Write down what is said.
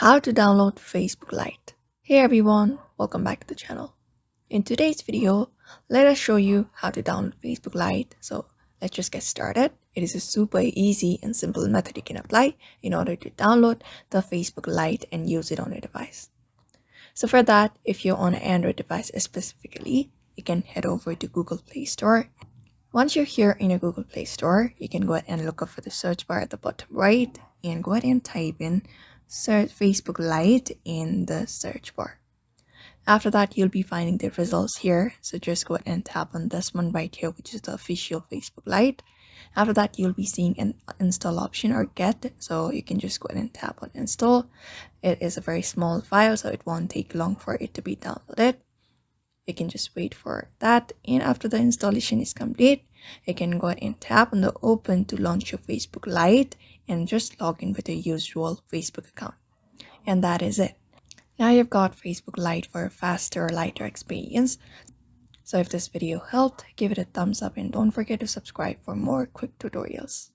How to download Facebook Lite. Hey everyone, welcome back to the channel. In today's video, let us show you how to download Facebook Lite. So let's just get started. It is a super easy and simple method you can apply in order to download the Facebook Lite and use it on your device. So for that, if you're on an Android device specifically, you can head over to Google Play Store. Once you're here in your Google Play Store, you can go ahead and look up for the search bar at the bottom right and go ahead and type in search Facebook Lite in the search bar. After that, you'll be finding the results here. So just go ahead and tap on this one right here, which is the official Facebook Lite. After that, you'll be seeing an install option or get. So you can just go ahead and tap on install. It is a very small file, so it won't take long for it to be downloaded. You can just wait for that, and after the installation is complete, you can go ahead and tap on the open to launch your Facebook Lite and just log in with your usual Facebook account. And that is it. Now you've got Facebook Lite for a faster, lighter experience. So if this video helped, give it a thumbs up and don't forget to subscribe for more quick tutorials.